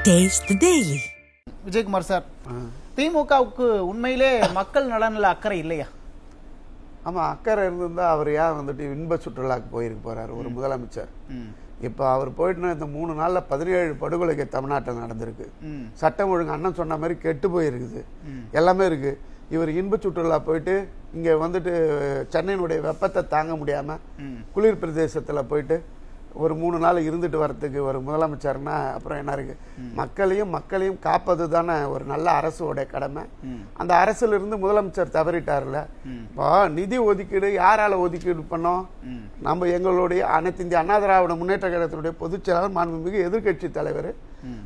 Taste the Daily. Vijayakumar sir, திமுகவுக்கு உண்மையிலே மக்கள் நலனில் அக்கறை இல்லையா? ஆமாம், அக்கறை இருந்திருந்தால் அவர் ஏன் வந்துட்டு இன்ப சுற்றுலாவுக்கு போயிருக்க போகிறார் ஒரு முதலமைச்சர்? இப்போ அவர் போயிட்டுனா இந்த 3 நாளில் 17 படுகொலைக்கு தமிழ்நாட்டில் நடந்திருக்கு. சட்டம் ஒழுங்கு அண்ணன் சொன்ன மாதிரி கெட்டு போயிருக்குது, எல்லாமே இருக்குது. இவர் இன்ப சுற்றுலா போயிட்டு இங்கே வந்துட்டு சென்னையினுடைய வெப்பத்தை தாங்க முடியாமல் குளிர் பிரதேசத்தில் போயிட்டு ஒரு 3 நாள் இருந்துட்டு வரத்துக்கு ஒரு முதலமைச்சர்னா அப்புறம் என்ன இருக்கு? மக்களையும் காப்பது தானே ஒரு நல்ல அரசோடைய கடமை. அந்த அரசுல இருந்து முதலமைச்சர் தவறிட்டார்ல. இப்போ நிதி ஒதுக்கீடு யாரால ஒதுக்கீடு பண்ணோம்? நம்ம எங்களுடைய அனைத்து இந்திய அண்ணா திராவிட முன்னேற்ற கழகத்தினுடைய பொதுச் செயலாளர் மாண்புமிகு எதிர்கட்சி தலைவர்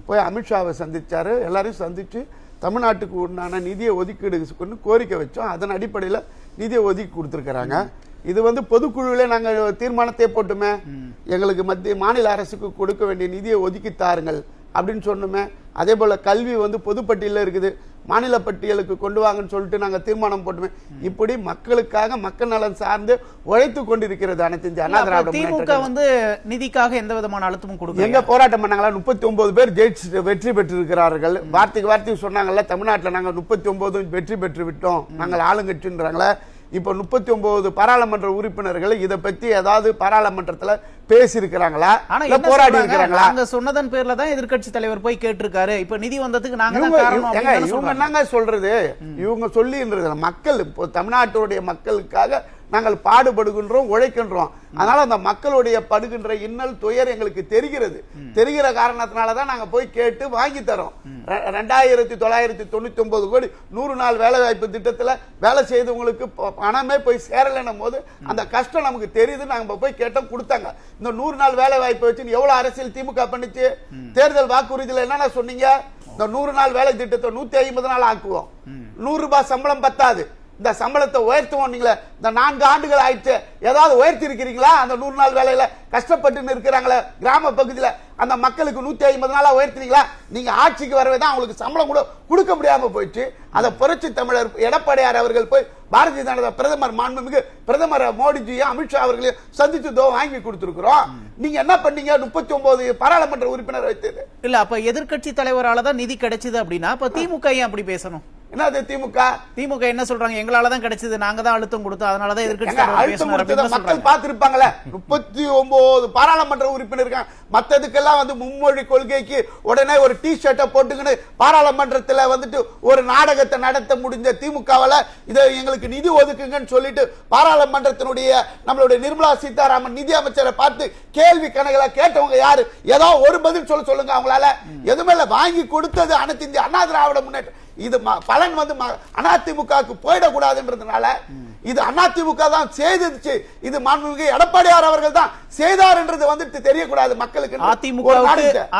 போய் அமித்ஷாவை சந்திச்சாரு. எல்லாரையும் சந்திச்சு தமிழ்நாட்டுக்கு உண்டான நிதியை ஒதுக்கீடு கொண்டு கோரிக்கை வச்சோம். அதன் அடிப்படையில் நிதியை ஒதுக்கி கொடுத்துருக்குறாங்க. இது வந்து பொதுக்குழுவிலே நாங்கள் தீர்மானத்தை போட்டுமே, எங்களுக்கு மத்திய மாநில அரசுக்கு கொடுக்க வேண்டிய நிதியை ஒதுக்கி தாருங்கள் அப்படின்னு சொன்னோமே. அதே போல கல்வி வந்து பொதுப்பட்டியலில் இருக்குது, மாநில பட்டியலுக்கு கொண்டு வாங்கன்னு சொல்லிட்டு நாங்கள் தீர்மானம் போட்டுமே. இப்படி மக்களுக்காக மக்கள் நலன் சார்ந்து உழைத்து கொண்டிருக்கிறது அனைத்து இந்திய அண்ணா திராவிட திமுக வந்து நிதிக்காக எந்த விதமான அழுத்தமும் கொடுக்க எங்க போராட்டம் பண்ணாங்களா? 39 பேர் ஜெயிச்சு வெற்றி பெற்றிருக்கிறார்கள். வார்த்தைக்கு சொன்னாங்கல்ல, தமிழ்நாட்டில் நாங்கள் 39 வெற்றி பெற்று விட்டோம், நாங்கள் ஆளுங்கட்சின்றாங்களே. இப்போ 39 பாராளுமன்ற உறுப்பினர்கள் இதை பத்தி ஏதாவது பாராளுமன்றத்துல பேசியிருக்கிறாங்களா, போராடி இருக்கிறாங்களா? நாங்க சொன்னதன் பேர்ல தான் எதிர்க்கட்சி தலைவர் போய் கேட்டிருக்காரு. இப்ப நிதி வந்ததுக்கு நாங்க இவங்க என்னங்க சொல்றது? இவங்க சொல்லின்றது மக்கள் தமிழ்நாட்டுடைய மக்களுக்காக நாங்கள் பாடுபடுகின்றோம், உழைக்கின்றோம். அதனால அந்த மக்களுடைய படுகின்ற இன்னல் துயர் எங்களுக்கு தெரிகிற காரணத்தினாலதான் நாங்க போய் கேட்டு வாங்கி தரோம். 2999 கோடி 100 நாள் வேலை வாய்ப்பு திட்டத்துல வேலை செய்தவங்களுக்கு பணமே போய் சேரலன்னும் போது அந்த கஷ்டம் நமக்கு தெரியுது. நாங்க போய் கேட்டோம், கொடுத்தாங்க. இந்த 100 நாள் வேலை வாய்ப்பு வச்சு எவ்வளவு அரசியல் திமுக பண்ணிச்சு? தேர்தல் வாக்குறுதியில் என்னென்ன சொன்னீங்க? இந்த 100 நாள் வேலை திட்டத்தை 150 நாள் ஆக்குவோம், 100 ரூபாய் சம்பளம் பத்தாது, இந்த சம்பளத்தை உயர்த்துவோம். நீங்களே இந்த 4 ஆண்டுகள் ஆயிடுச்சு, ஏதாவது உயர்த்தி இருக்கிறீங்களா? அந்த 100 நாள் வேலையில கஷ்டப்பட்டு இருக்கிறாங்களே கிராம பகுதியில், அந்த மக்களுக்கு 150 நாளா உயர்த்தினீங்களா? நீங்க ஆட்சிக்கு வரவே தான் அவங்களுக்கு சம்பளம் கூட கொடுக்க முடியாம போயிடுச்சு. அதை புரட்சி தமிழர் எடப்பாடியார் அவர்கள் போய் பாரதிய ஜனதா பிரதமர் மாண்புமிகு பிரதமர் மோடிஜியும் அமித்ஷா அவர்களையும் சந்திச்சு வாங்கி கொடுத்திருக்கிறோம். நீங்க என்ன பண்ணீங்க? 39 பாராளுமன்ற உறுப்பினர் வைத்தது இல்ல. அப்ப எதிர்க்கட்சி தலைவரால தான் நிதி கிடைச்சது அப்படின்னா அப்ப திமுக ஏன் அப்படி பேசணும்? என்னது திமுக என்ன சொல்றாங்க? எங்களாலதான் கிடைச்சது, நாங்க தான் அழுத்தம் கொடுத்தோம், அதனாலதான் எதிர்க்கட்சி மக்கள் பார்த்திருப்பாங்களே. 39 பாராளுமன்ற உறுப்பினர் இருக்காங்க. மத்ததுக்கெல்லாம் வந்து மும்மொழி கொள்கைக்கு உடனே ஒரு டி ஷர்ட்டை போட்டுக்கின்னு பாராளுமன்றத்தில் வந்துட்டு ஒரு நாடகத்தை நடத்த முடிஞ்ச திமுகவால இதை எங்களுக்கு நிதி ஒதுக்குங்கன்னு சொல்லிட்டு பாராளுமன்றத்தினுடைய நம்மளுடைய நிர்மலா சீதாராமன் நிதி அமைச்சரை பார்த்து கேள்வி கணக்குல கேட்டவங்க யாரு? ஏதோ ஒரு பதில் சொல்லுங்க. அவங்களால எதுவுமே வாங்கி கொடுத்தது அனைத்து இந்திய அண்ணா திராவிட முன்னேற்ற. இது பலன் வந்து அதிமுகவுக்கு போயிடக்கூடாதுன்றதுனால இது அதிமுக தான் செய்துச்சு. இது மாண்புமிகு எடப்பாடியார் அவர்கள் தான் செய்தார் என்றது வந்து தெரியக்கூடாது மக்களுக்கு.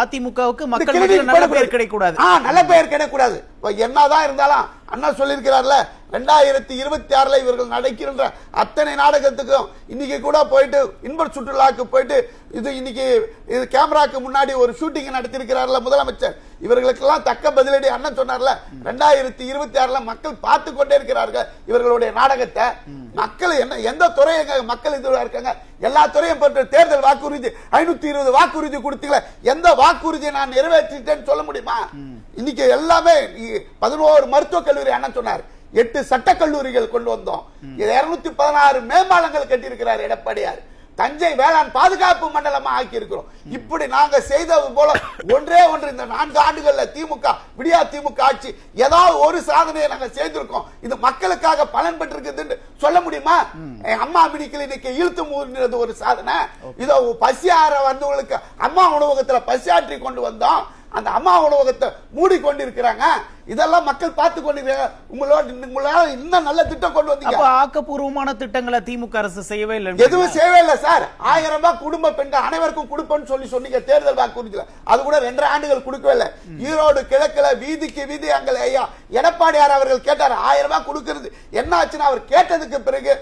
அதிமுகவுக்கு மக்கள் நல்ல பெயர் கிடைக்கூடாது, நல்ல பெயர் கிடைக்கூடாது. என்னதான் இருந்தாலும் அண்ணா சொல்லியிருக்கிறார்ல, 2026 இவர்கள் நடக்கின்ற அத்தனை நாடகத்துக்கும் இன்னைக்கு கூட போயிட்டு இன்ப சுற்றுலாக்கு போயிட்டு இது இன்னைக்கு இது கேமராக்கு முன்னாடி ஒரு ஷூட்டிங் நடத்திருக்கிறார்ல முதலமைச்சர். இவர்களுக்கெல்லாம் தக்க பதிலடி அண்ணன் சொன்னார்ல. 2026 மக்கள் பார்த்து கொண்டே இருக்கிறார்கள் இவர்களுடைய நாடகத்தை. மக்கள் என்ன எந்த துறையை மக்கள் இதுவா இருக்காங்க? எல்லா துறையும் பற்றி தேர்தல் வாக்குறுதி 520 வாக்குறுதி கொடுத்தீங்களா? எந்த வாக்குறுதியை நான் நிறைவேற்றிட்டேன்னு சொல்ல முடியுமா? இன்னைக்கு எல்லாமே 11 மருத்துவக் கல்லூரி அண்ணன் சொன்னார், 8 சட்டக்கல்லூரிகள் கொண்டு வந்தோம், 216 மேம்பாலங்கள் கட்டியிருக்கிறார் எடப்பாடியார். தஞ்சை வேளாண் பாதுகாப்பு மண்டலமா ஆக்கி இருக்கிறோம். இப்படி நாங்க செய்தது போல ஒன்றே ஒன்று இந்த 4 ஆண்டுகள்ல திமுக விடியா திமுக ஆட்சி ஏதாவது ஒரு சாதனையை நாங்க செய்திருக்கோம். இது மக்களுக்காக பலன் பெற்றிருக்குதுன்னு சொல்ல முடியுமா? அம்மா மினிக்கில் இன்னைக்கு இழுத்து மூடினது ஒரு சாதனை. இதோ பசியார வந்தவங்களுக்கு அம்மா உணவகத்துல பசியாற்றி கொண்டு வந்தோம். அந்த அம்மா உணவகத்தை மூடிக்கொண்டிருக்கிறாங்க. இதெல்லாம் மக்கள் பார்த்து கொண்டிருக்காங்க. உங்களால இன்னும் நல்ல திட்டம் கொண்டு வந்தீங்க. ஆக்கப்பூர்வமான திட்டங்களை திமுக அரசு செய்யவே இல்லை, எதுவும் செய்யவே இல்லை சார். 1000 ரூபாய் குடும்ப பெண்கள் அனைவருக்கும் கொடுப்பேன்னு சொன்னீங்க தேர்தல் வாக்குறுதியில. அது கூட 2 ஆண்டுகள் கொடுக்கவே இல்லை. ஈரோடு கிழக்குல வீதிக்கு வீதி அங்கே ஐயா எடப்பாடியார் அவர்கள் கேட்டார் 1000 ரூபாய் கொடுக்கிறது. என்ன ஆச்சுன்னா அவர் கேட்டதுக்கு பிறகு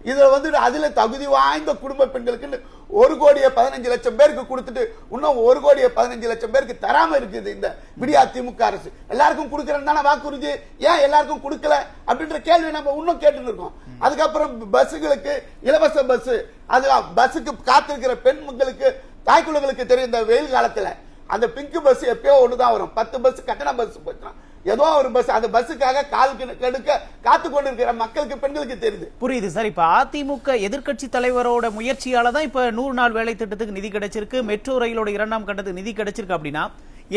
இதுல வந்து அதுல தகுதி வாய்ந்த குடும்ப பெண்களுக்கு 1,15,00,000 பேருக்கு கொடுத்துட்டு இன்னும் 1,15,00,000 பேருக்கு தராம இருக்குது இந்த விடியா திமுக அரசு. எல்லாருக்கும் கொடுக்கறேன்னு தானே வாக்குறுதி, ஏன் எல்லாருக்கும் கொடுக்கல அப்படின்ற கேள்வி நம்ம இன்னும் கேட்டு இருக்கோம். அதுக்கப்புறம் பஸ்ஸுகளுக்கு இலவச பஸ், அது பஸ்ஸுக்கு காத்திருக்கிற பெண் மக்களுக்கு தாய்க்குழுக்களுக்கு தெரியும் இந்த வெயில் காலத்துல அந்த பிங்க் பஸ் எப்பயோ ஒண்ணுதான் வரும். 10 பஸ் கட்டண பஸ் போச்சுன்னா ஏதோ ஒரு பஸ், அந்த பஸ்ஸுக்காக கால் கெடுக்க காத்து கொண்டிருக்கிற மக்களுக்கு, பெண்களுக்கு தெரியுது. புரியுது சார். இப்ப அதிமுக எதிர்க்கட்சி தலைவரோட முயற்சியால தான் இப்ப 100 நாள் வேலை திட்டத்துக்கு நிதி கிடைச்சிருக்கு, மெட்ரோ ரயிலோட 2ஆம் கட்டத்துக்கு நிதி கிடைச்சிருக்கு. அப்படின்னா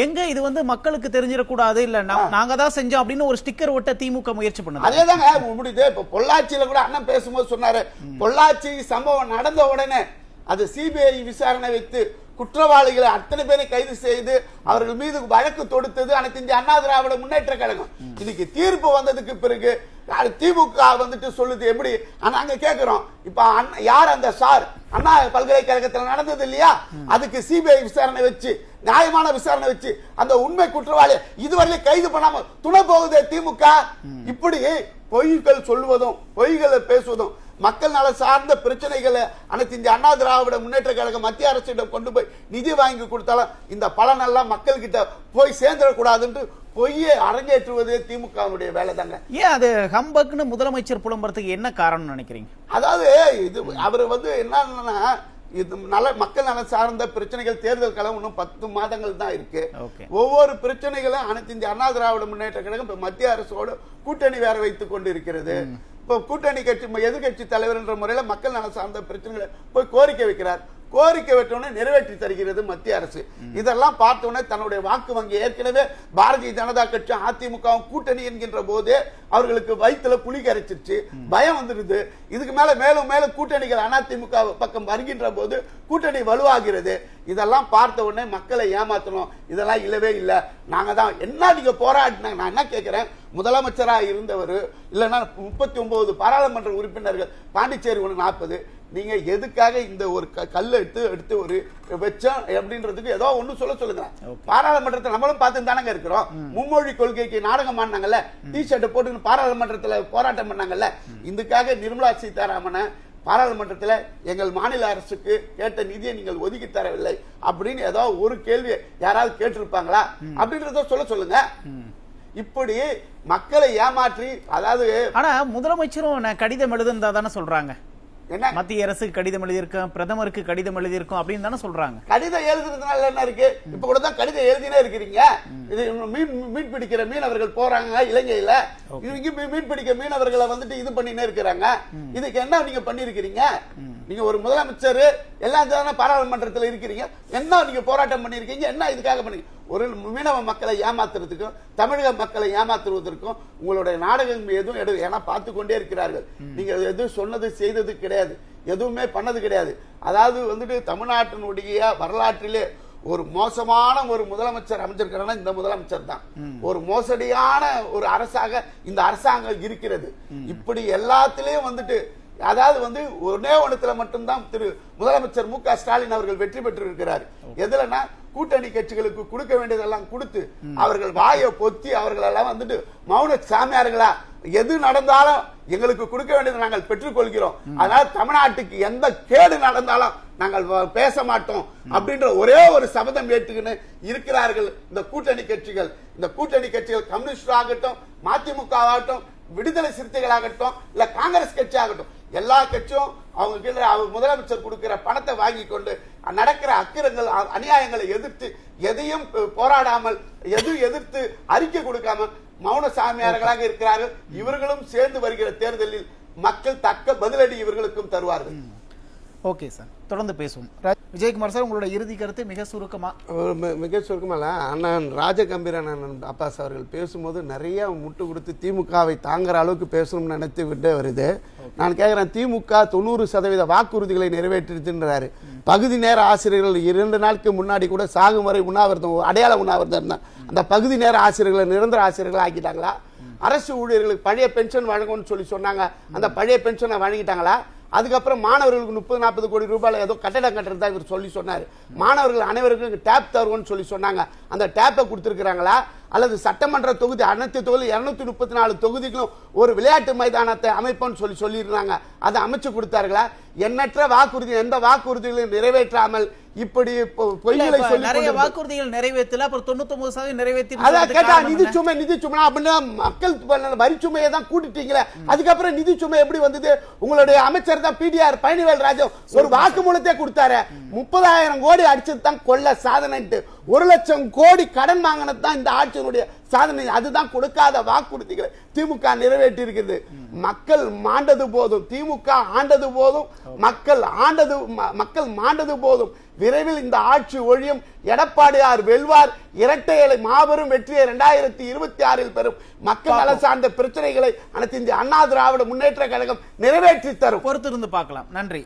எங்க இது மக்களுக்கு தெரிஞ்சிடக்கூடாது, இல்ல நாங்க தான் செஞ்சோம் அப்படின்னு ஒரு ஸ்டிக்கர் ஒட்ட திமுக முயற்சி பண்ணுது. அதேதாங்க முடியுது. இப்ப பொள்ளாச்சியில கூட அண்ணன் பேசும்போது சொன்னாரு, பொள்ளாச்சி சம்பவம் நடந்த உடனே அது சிபிஐ விசாரணை வைத்து குற்றவாளிகளை அத்தனை பேரை கைது செய்து அவர்கள் மீது வழக்கு தொடுத்தது அனைத்து இந்திய அண்ணா திராவிட முன்னேற்ற கழகம். இன்னைக்கு தீர்ப்பு வந்ததுக்கு பிறகு திமுக சொல்லுது எப்படி நாங்க கேட்கிறோம். இப்ப யார் அந்த சார் அண்ணா பல்கலைக்கழகத்தில் நடந்தது இல்லையா, அதுக்கு சிபிஐ விசாரணை வச்சு நியாயமான விசாரணை வச்சு அந்த உண்மை குற்றவாளி இதுவரை கைது பண்ணாம துணை போகுது திமுக. இப்படி பொய்கள் சொல்லுவதும் பொய்களை பேசுவதும் மக்கள் நல சார்ந்த பிரச்சனைகளை அனைத்து இந்திய அண்ணா திராவிட முன்னேற்ற கழகம் மத்திய அரசிடம் கொண்டு போய் நிதி வாங்கி கொடுத்தாலும் இந்த பலனெல்லாம் மக்கள் கிட்ட போய் சேர்ந்துடக்கூடாதுன்னு பொய்யை அரங்கேற்றுவது திமுகவுடைய வேலை தாங்க. ஏன் அது ஹம்பக்னு முதலமைச்சர் புலம்புறதுக்கு என்ன காரணம் நினைக்கிறீங்க? அதாவது இது அவர் என்னன்னா இது மக்கள் நல சார்ந்த பிரச்சனைகள், தேர்தல் களம் இன்னும் 10 மாதங்கள் தான் இருக்கு. ஒவ்வொரு பிரச்சனைகளும் அனைத்து இந்திய அண்ணா திராவிட முன்னேற்ற கழகம் மத்திய அரசோடு கூட்டணி வேற வைத்துக் கொண்டு இருக்கிறது. இப்போ கூட்டணி கட்சி எதிர்கட்சி தலைவர் என்ற முறையில் மக்கள் நல சார்ந்த பிரச்சனைகளை போய் கோரிக்கை வைக்கிறார். கோரிக்கை வெற்றோன்னு நிறைவேற்றி தருகிறது மத்திய அரசு. இதெல்லாம் பார்த்தோன்னே தன்னுடைய வாக்கு வங்கி ஏற்கனவே பாரதிய ஜனதா கட்சி அதிமுக கூட்டணி என்கின்ற போதே அவர்களுக்கு வயிற்றுல புலி கரைச்சிருச்சு, பயம் வந்துருது. இதுக்கு மேல மேலும் மேலும் கூட்டணிகள் அதிமுக பக்கம் வருகின்ற போது கூட்டணி வலுவாகிறது. இதெல்லாம் பார்த்த உடனே மக்களை ஏமாத்தணும், இதெல்லாம் இல்லவே இல்லை. நாங்க தான் என்ன நீங்க போராடினாங்க. நான் என்ன கேட்கிறேன், முதலமைச்சராக இருந்தவர் இல்லைன்னா 39 பாராளுமன்ற உறுப்பினர்கள், பாண்டிச்சேரி 40, நீங்க எதுக்காக இந்த ஒரு கல்ல எடுத்து ஒரு வெச்சம் அப்படின்றதுக்கு ஏதோ ஒண்ணு சொல்லுங்க. பாராளுமன்றத்தில் நம்மளும் பார்த்து தானங்க இருக்கிறோம். மும்மொழி கொள்கைக்கு நாடகம் ஆனாங்கல்ல, டி ஷர்ட் போட்டு பாராளுமன்றத்தில் போராட்டம் பண்ணாங்கல்ல. இதுக்காக நிர்மலா சீதாராமனை பாராளுமன்றத்தில் எங்கள் மாநில அரசுக்கு கேட்ட நிதியை நீங்கள் ஒதுக்கி தரவில்லை அப்படின்னு ஏதோ ஒரு கேள்வி யாராவது கேட்டிருப்பாங்களா அப்படின்றத சொல்லுங்க. இப்படி மக்களை ஏமாற்றி, அதாவது ஆனா முதலமைச்சரும் கடிதம் எழுதுந்தா தானே சொல்றாங்க. மத்திய அரசுக்கு கடிதம் எழுதியிருக்கோம், பிரதமருக்கு கடிதம் எழுதியிருக்கோம் அப்படின்னு தானே சொல்றாங்க. கடிதம் எழுதுறதுனால என்ன இருக்கு? இப்ப கூட தான் கடிதம் எழுதினே இருக்கிறீங்க. இது மீன் பிடிக்கிற மீனவர்கள் போறாங்க இலங்கையில, மீன் பிடிக்க மீனவர்களை இது பண்ணினே இருக்கிறாங்க. இதுக்கு என்ன நீங்க பண்ணிருக்கிறீங்க? நீங்க ஒரு முதலமைச்சர் எல்லாம் பாராளுமன்றத்தில் இருக்கிறீங்க, என்ன நீங்க போராட்டம் பண்ணிருக்கீங்க? என்ன இதுக்காக பண்ணி ஒரு மீனவ மக்களை ஏமாத்துறதுக்கும் தமிழக மக்களை ஏமாத்துவதற்கும் உங்களுடைய நாடகம் எதுவும் ஏன்னா பார்த்து கொண்டே இருக்கிறார்கள். நீங்க எதுவும் சொன்னது செய்தது கிடையாது, எதுவுமே பண்ணது கிடையாது. அதாவது தமிழ்நாட்டினுடைய வரலாற்றிலே ஒரு மோசமான ஒரு முதலமைச்சர் அமைஞ்சிருக்கிறார் இந்த முதலமைச்சர் தான். ஒரு மோசடியான ஒரு அரசாக இந்த அரசாங்கம் இருக்கிறது. இப்படி எல்லாத்திலையும் அதாவது ஒரே ஒண்ணுத்துல மட்டும்தான் திரு முதலமைச்சர் மு க ஸ்டாலின் அவர்கள் வெற்றி பெற்றிருக்கிறார். எதுலன்னா கூட்டணி கட்சிகளுக்கு கொடுக்க வேண்டியதெல்லாம் கொடுத்து அவர்கள் வாயை பொத்தி அவர்கள் எல்லாம் மௌன சாமியார்களா எது நடந்தாலும் எங்களுக்கு கொடுக்க வேண்டியது நாங்கள் பெற்றுக் கொள்கிறோம், அதனால தமிழ்நாட்டுக்கு எந்த கேடு நடந்தாலும் நாங்கள் பேச மாட்டோம் அப்படின்ற ஒரே ஒரு சபதம் ஏற்றுக்கின்னு இருக்கிறார்கள் இந்த கூட்டணி கட்சிகள். இந்த கூட்டணி கட்சிகள் கம்யூனிஸ்ட் ஆகட்டும், மதிமுக ஆகட்டும், விடுதலை சிறுத்தைகள் ஆகட்டும், இல்ல காங்கிரஸ் கட்சி ஆகட்டும், எல்லா கட்சியும் அவங்க கீழே முதலமைச்சர் கொடுக்கிற பணத்தை வாங்கி கொண்டு நடக்கிற அக்கிரங்கள் அநியாயங்களை எதிர்த்து எதையும் போராடாமல் எதிர்த்து அறிக்கை கொடுக்காமல் மௌன சாமியார்களாக இருக்கிறார்கள். இவர்களும் சேர்ந்து வருகிற தேர்தலில் மக்கள் தக்க பதிலடி இவர்களுக்கும் தருவார்கள். ஓகே சார், தொடர்ந்து பேசுவோம். விஜயகுமார் சார், உங்களோட இறுதி கருத்து மிக சுருக்கமா? மிக சுருக்கமா அண்ணன் ராஜகம்பீரன் அப்பாஸ் அவர்கள் பேசும்போது நிறைய முட்டு கொடுத்து திமுகவை தாங்குற அளவுக்கு பேசணும்னு நினைத்து விட்டு வருது. நான் கேட்கிறேன், திமுக 90% வாக்குறுதிகளை நிறைவேற்றிருக்கின்றாரு. பகுதி நேர ஆசிரியர்கள் 2 நாளுக்கு முன்னாடி கூட சாகும் வரை உண்ணாவிரதம், அடையாள உண்ணாவிரதம் தான். அந்த பகுதி நேர ஆசிரியர்களை நிரந்தர ஆசிரியர்கள் ஆக்கிட்டாங்களா? அரசு ஊழியர்களுக்கு பழைய பென்ஷன் வழங்கும்னு சொல்லி சொன்னாங்க, அந்த பழைய பென்ஷனை வழங்கிட்டாங்களா? அதுக்கப்புறம் மாணவர்களுக்கு 30-40 கோடி ரூபாய் ஏதோ கட்டடம் கட்டுறதா இவர் சொல்லி சொன்னார். மாணவர்கள் அனைவருக்கும் டேப் தருவோம்னு சொல்லி சொன்னாங்க, அந்த டேப்பை கொடுத்திருக்கிறாங்களா? அல்லது சட்டமன்ற தொகுதி அனைத்து தொகுதி 234 தொகுதிகளும் ஒரு விளையாட்டு மைதானத்தை அமைப்போம்னு சொல்லியிருந்தாங்க, அதை அமைச்சு கொடுத்தார்களா? எண்ணற்ற வாக்குறுதி, எந்த வாக்குறுதிகளையும் நிறைவேற்றாமல் இப்படி பொய்களை சொல்லி நிறைய வாக்குறுதிகள் நிறைவேற்றல, அப்புறம் 99% நிறைவேற்றி அதான் கேட்டா நிதிச்சுமை அப்படின்னா மக்கள் வரிச்சுமையை தான் கூட்டிட்டீங்களே, அதுக்கப்புறம் நிதிச்சுமை எப்படி வந்தது? உங்களுடைய அமைச்சர் தான் பிடிஆர் பழனிவேல் ராஜு ஒரு வாக்குமூலத்தை கொடுத்தாரு, 30,000 கோடி அடிச்சது தான் கொள்ள சாதனை. 1,00,000 கோடி கடன் வாங்கினது தான் இந்த ஆட்சியினுடைய சாதனை. அதுதான் கொடுக்காத வாக்குறுதிகளை திமுக நிறைவேற்றி இருக்கிறது. மக்கள் மாண்டது போதும், திமுக ஆண்டது போதும், மக்கள் மாண்டது போதும். விரைவில் இந்த ஆட்சி ஒழியும், எடப்பாடியார் வெல்வார், இரட்டை இலை மாபெரும் வெற்றியை 2026 பெறும். மக்கள் நல சார்ந்த பிரச்சனைகளை அனைத்து இந்திய அண்ணா திராவிட முன்னேற்ற கழகம் நிறைவேற்றி தரும். பொறுத்திருந்து பார்க்கலாம். நன்றி.